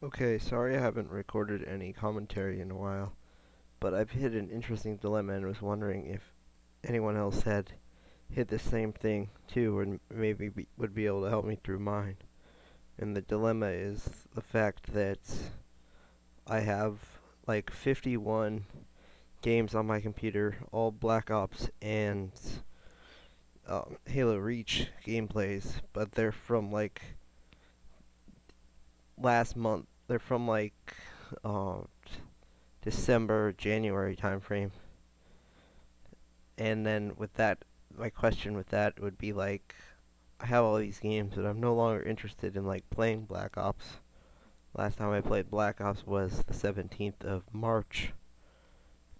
Okay, sorry I haven't recorded any commentary in a while, but I've hit an interesting dilemma and was wondering if anyone else had hit the same thing too, and maybe would be able to help me through mine. And the dilemma is the fact that I have like 51 games on my computer, all Black Ops and Halo Reach gameplays, but they're from like last month. They're from like uh, December, January timeframe. And then with that, my question with that would be like, I have all these games, but I'm no longer interested in like playing Black Ops. Last time I played Black Ops was the 17th of March,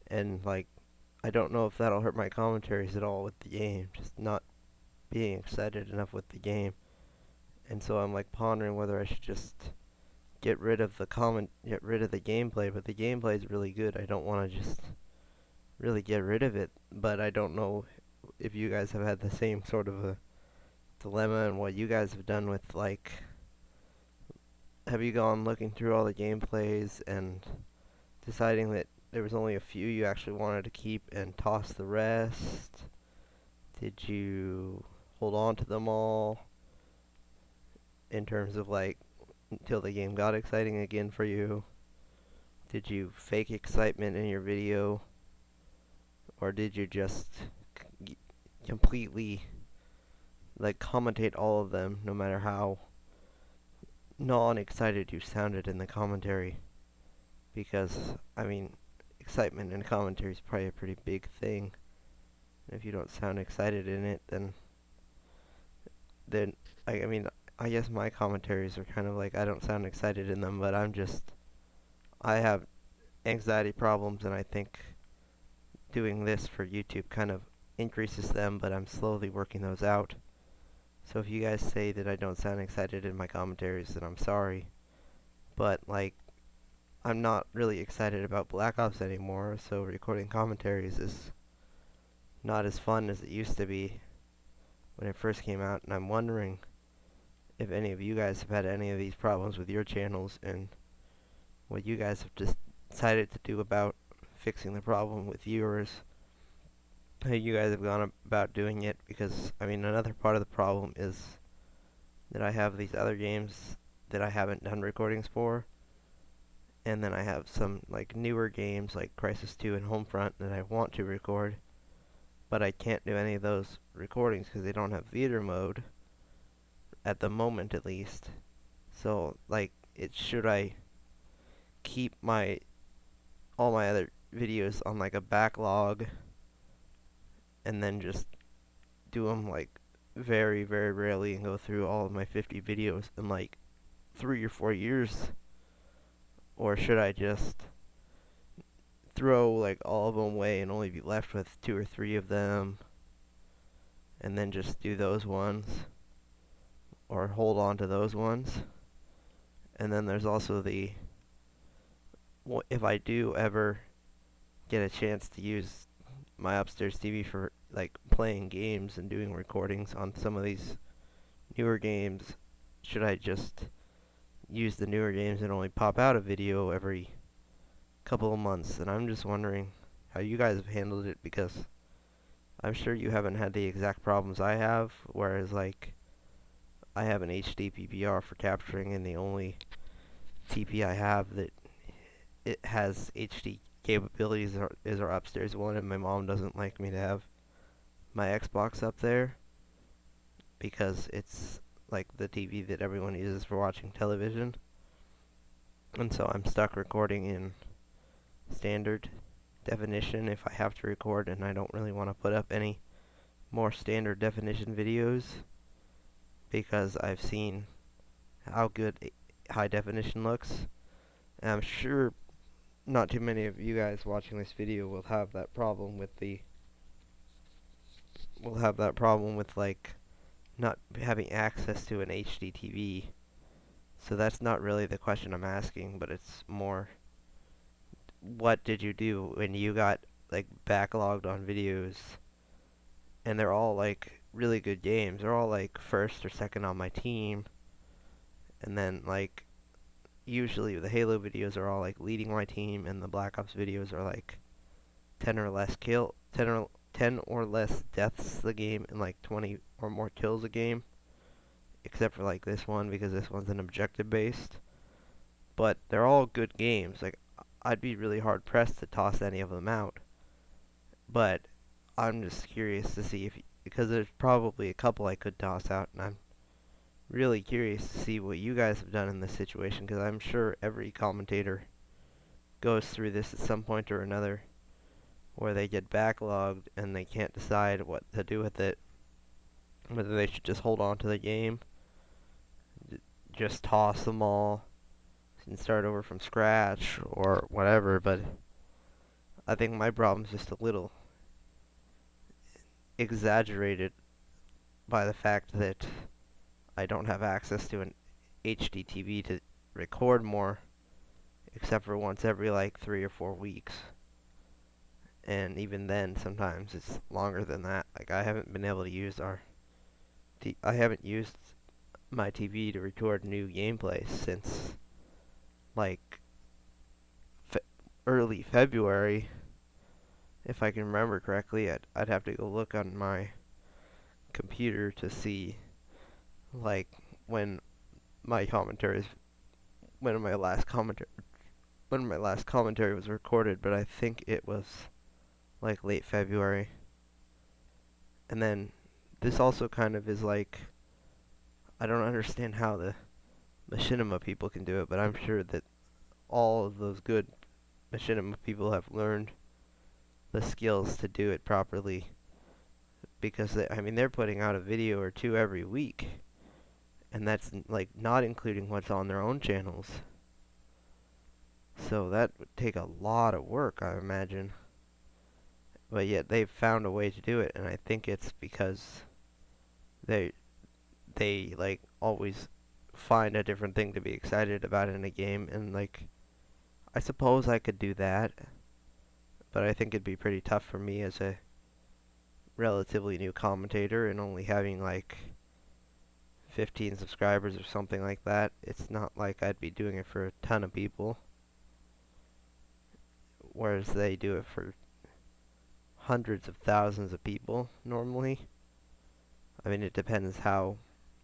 and like, I don't know if that'll hurt my commentaries at all with the game, just not being excited enough with the game. And so I'm like pondering whether I should just get rid of the gameplay, but the gameplay is really good. I don't want to just really get rid of it, but I don't know if you guys have had the same sort of a dilemma and what you guys have done with like, have you gone looking through all the gameplays and deciding that there was only a few you actually wanted to keep and toss the rest? Did you hold on to them all in terms of like until the game got exciting again for you? Did you fake excitement in your video, or did you just completely like commentate all of them no matter how non-excited you sounded in the commentary? Because I mean, excitement in commentary is probably a pretty big thing. If you don't sound excited in it, then I mean, I guess my commentaries are kind of like I don't sound excited in them, but I have anxiety problems, and I think doing this for YouTube kind of increases them, but I'm slowly working those out. So if you guys say that I don't sound excited in my commentaries, then I'm sorry. But like, I'm not really excited about Black Ops anymore, so recording commentaries is not as fun as it used to be when it first came out, and I'm wondering if any of you guys have had any of these problems with your channels and what you guys have just decided to do about fixing the problem with yours. How you guys have gone about doing it, because I mean, another part of the problem is that I have these other games that I haven't done recordings for, and then I have some like newer games like Crisis 2 and Homefront that I want to record, but I can't do any of those recordings because they don't have theater mode at the moment, at least. So like, should I keep my all my other videos on like a backlog and then just do them like very, very rarely and go through all of my 50 videos in like 3 or 4 years? Or should I just throw like all of them away and only be left with 2 or 3 of them and then just do those ones, or hold on to those ones? And then there's also the, if I do ever get a chance to use my upstairs TV for like playing games and doing recordings on some of these newer games, should I just use the newer games and only pop out a video every couple of months? And I'm just wondering how you guys have handled it, because I'm sure you haven't had the exact problems I have, whereas like, I have an HD PPR for capturing, and the only TP I have that it has HD capabilities is our upstairs one, and my mom doesn't like me to have my Xbox up there because it's like the TV that everyone uses for watching television. And so I'm stuck recording in standard definition if I have to record, and I don't really want to put up any more standard definition videos because I've seen how good high definition looks. And I'm sure not too many of you guys watching this video will have that problem with like not having access to an HD TV. So that's not really the question I'm asking, but it's more, what did you do when you got like backlogged on videos, and they're all like really good games. They're all like first or second on my team, and then like usually the Halo videos are all like leading my team, and the Black Ops videos are like 10 or less deaths a game, and like 20 or more kills a game. Except for like this one, because this one's an objective based. But they're all good games. Like, I'd be really hard pressed to toss any of them out. But I'm just curious to see if, because there's probably a couple I could toss out, and I'm really curious to see what you guys have done in this situation, because I'm sure every commentator goes through this at some point or another, where they get backlogged and they can't decide what to do with it, whether they should just hold on to the game, just toss them all, and start over from scratch, or whatever. But I think my problem's just a little exaggerated by the fact that I don't have access to an HD TV to record more, except for once every like 3 or 4 weeks. And even then, sometimes it's longer than that. Like, I haven't been able to use I haven't used my TV to record new gameplay since like early February. If I can remember correctly, I'd have to go look on my computer to see like when my commentaries when my last commentary was recorded, but I think it was like late February. And then this also kind of is like, I don't understand how the Machinima people can do it, but I'm sure that all of those good Machinima people have learned the skills to do it properly, because they're putting out a video or two every week, and that's like not including what's on their own channels. So that would take a lot of work, I imagine. But yet they've found a way to do it, and I think it's because they like always find a different thing to be excited about in a game, and like, I suppose I could do that, but I think it'd be pretty tough for me as a relatively new commentator and only having like 15 subscribers or something like that. It's not like I'd be doing it for a ton of people, whereas they do it for hundreds of thousands of people normally. I mean, it depends how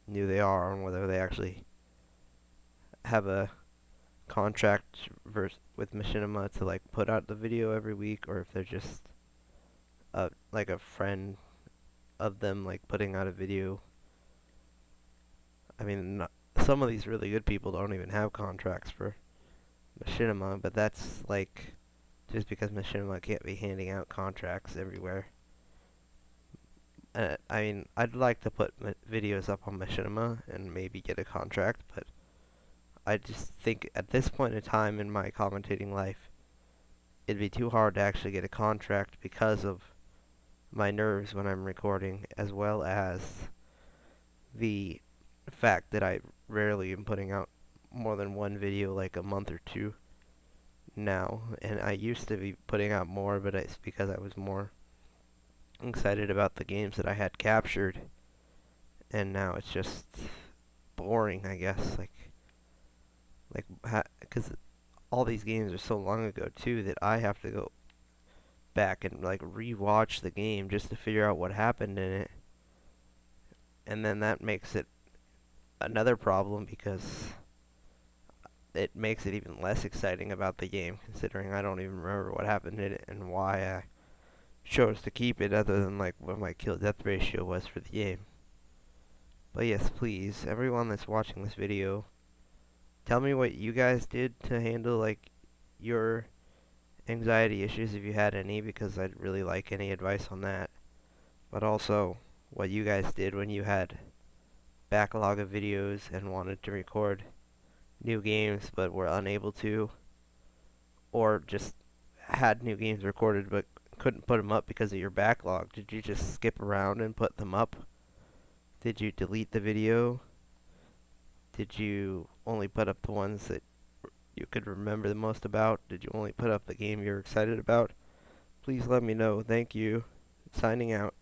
new they are on whether they actually have a contract with Machinima to like put out the video every week, or if they're just like a friend of them like putting out a video. I mean, some of these really good people don't even have contracts for Machinima, but that's like just because Machinima can't be handing out contracts everywhere. I mean, I'd like to put videos up on Machinima and maybe get a contract, but I just think at this point in time in my commentating life, it'd be too hard to actually get a contract because of my nerves when I'm recording, as well as the fact that I rarely am putting out more than one video like a month or two now. And I used to be putting out more, but it's because I was more excited about the games that I had captured, and now it's just boring, I guess. Because all these games are so long ago too that I have to go back and like rewatch the game just to figure out what happened in it, and then that makes it another problem because it makes it even less exciting about the game, considering I don't even remember what happened in it and why I chose to keep it, other than like what my kill death ratio was for the game. But yes, please, everyone that's watching this video, tell me what you guys did to handle like your anxiety issues, if you had any, because I'd really like any advice on that. But also what you guys did when you had backlog of videos and wanted to record new games but were unable to, or just had new games recorded but couldn't put them up because of your backlog. Did you just skip around and put them up? Did you delete the video? Did you only put up the ones that you could remember the most about? Did you only put up the game you're excited about? Please let me know. Thank you. Signing out.